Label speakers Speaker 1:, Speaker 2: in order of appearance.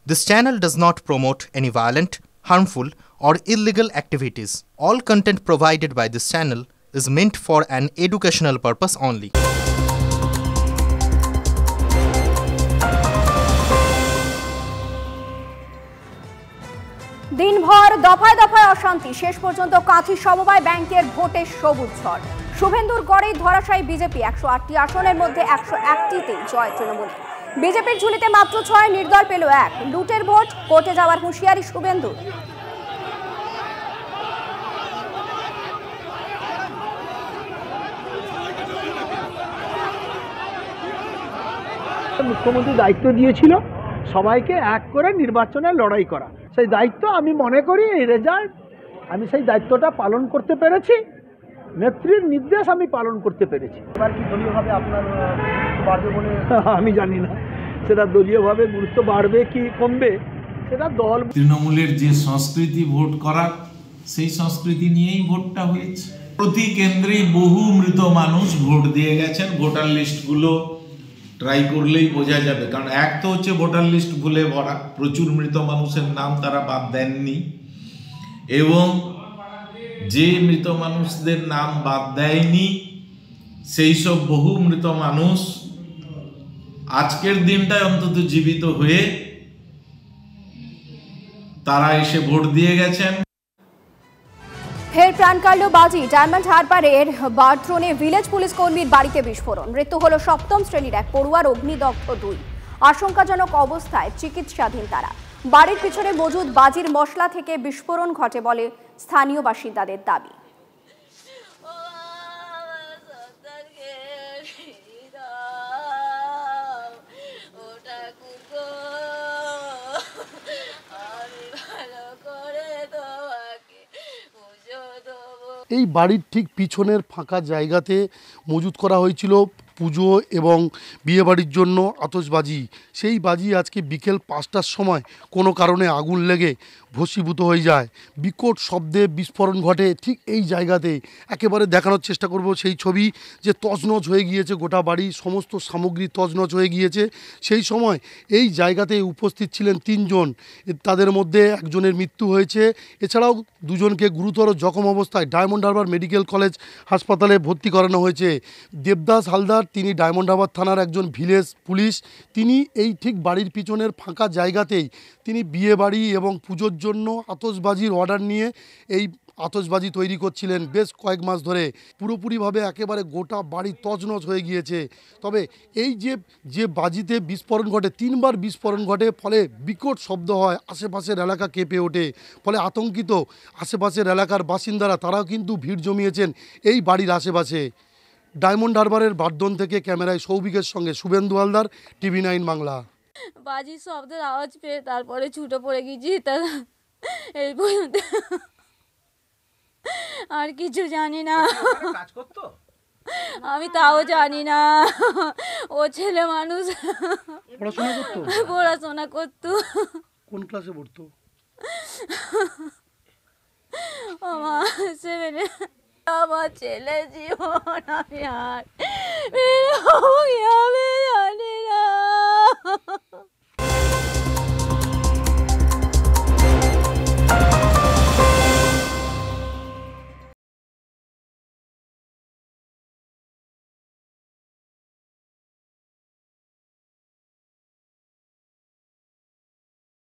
Speaker 1: This channel does not promote any violent, harmful, or illegal activities. All content provided by this channel is meant for an educational purpose only.
Speaker 2: दिनभर दफाय दफाय अशांति शेष पर्यन्त काँथी समवाय बैंकेर भोटे सबुज झड़ शुभेन्दुर गड़े धराशायी बीजेपी 108टी आसनेर मध्य 101टीते जय तृणमूलेर बीजेपीर झुलिते मात्र 6 निर्दल पेल 1 लुटेर भोट कोर्टे जावार हुशियारी शुभेन्दुर
Speaker 3: मुख्यमंत्री दायित्व दिएছিল সবাইকে এক করে নির্বাচনে লড়াই করা সেই দায়িত্ব আমি মনে করি এই রেজাল্ট আমি সেই দায়িত্বটা পালন করতে পেরেছি নেত্রীর নির্দেশ আমি পালন করতে পেরেছি এবার কি দলীয়ভাবে আপনার বাড়বে বলে আমি জানি না সেটা দলীয়ভাবে গুরুত্ব বাড়বে কি কমবে সেটা দল
Speaker 4: তৃণমূলের যে সংস্কৃতি ভোট করা সেই সংস্কৃতি নিয়েই ভোটটা হয়েছে প্রতি কেন্দ্রে বহু মৃত মানুষ ভোট দিয়ে গেছেন ভোটার লিস্টগুলো ট্রাই করলেই বোঝা যাবে কারণ এক তো হচ্ছে ভোটার লিস্ট ভুলে ভরা প্রচুর মৃত মানুষের নাম তারা বাদ দেননি এবং যে মৃত মানুষদের নাম বাদ দেয়নি সেই সব বহু মৃত মানুষ আজকের দিনটায় অন্তত জীবিত হয়ে তারা এসে ভোট দিয়ে গেছেন
Speaker 2: ফের প্রাণ কাড়ল বাজি ডায়মন্ড হারবারের বারথ্রোনে ভিলেজ পুলিশ কর্মীর বাড়িতে বিস্ফোরণ মৃত্যু হল সপ্তম শ্রেণীর এক পড়ুয়ার অগ্নিদগ্ধ 2 আশঙ্কাজনক অবস্থায় চিকিৎসাধীন তারা বাড়ির পিছনে মজুদ বাজির মশলা থেকে বিস্ফোরণ ঘটে বলে স্থানীয় বাসিন্দাদের দাবি
Speaker 5: এই বাড়ির ঠিক পিছনের ফাঁকা জায়গাতে মজুত করা হয়েছিল পুজো এবং বিয়েবাড়ির জন্য আতশবাজি সেই বাজি আজকে বিকেল 5টার সময় কোনো কারণে আগুন লেগে ভস্মীভূত হয়ে যায় বিকট শব্দে বিস্ফোরণ ঘটে ঠিক এই জায়গাতে একেবারে দেখানোর চেষ্টা করব সেই ছবি যে তছনছ হয়ে গিয়েছে গোটা বাড়ি সমস্ত সামগ্রী তছনছ হয়ে গিয়েছে সেই সময় এই জায়গাতে উপস্থিত ছিলেন 3 জন তাদের মধ্যে একজনের মৃত্যু হয়েছে এছাড়াও দুজনকে গুরুতর জখম অবস্থায় ডায়মন্ড হারবার মেডিকেল কলেজ হাসপাতালে ভর্তি করানো হয়েছে দেবদাস হালদার তিনি ডায়মন্ড হারবার থানার একজন ভিলেজ পুলিশ তিনি এই ঠিক বাড়ির পিছনের ফাঁকা জায়গাতেই তিনি বিয়ে বাড়ি এবং পুজোর জন্য আতশবাজির অর্ডার নিয়ে এই আতশবাজি তৈরি করছিলেন বেশ কয়েক মাস ধরে পুরোপুরিভাবে একেবারে গোটা বাড়ি তছনছ হয়ে গিয়েছে তবে এই যে বাজিতে বিস্ফোরণ ঘটে 3বার বিস্ফোরণ ঘটে ফলে বিকট শব্দ হয় আশেপাশের এলাকা কেঁপে ওঠে ফলে আতঙ্কিত আশেপাশের এলাকার বাসিন্দারা তারাও কিন্তু ভিড় জমিয়েছেন এই বাড়ির আশেপাশে ডায়মন্ড হারবারের বারদন থেকে ক্যামেরায় সৌভিকের সঙ্গে শুভেন্দু হালদার টিভি9 বাংলা
Speaker 6: বাজির শব্দের আওয়াজ পেয়ে তারপরে ছুটে পড়ে গেছি তা এই পর্যন্ত আর কিছু জানি না আমি তাও জানি না ও ছেলে মানুষ পড়াশোনা করতো
Speaker 5: কোন ক্লাসে পড়তো
Speaker 6: আমার 7-এ আমার ছেলে জীবন আমি আর জানি না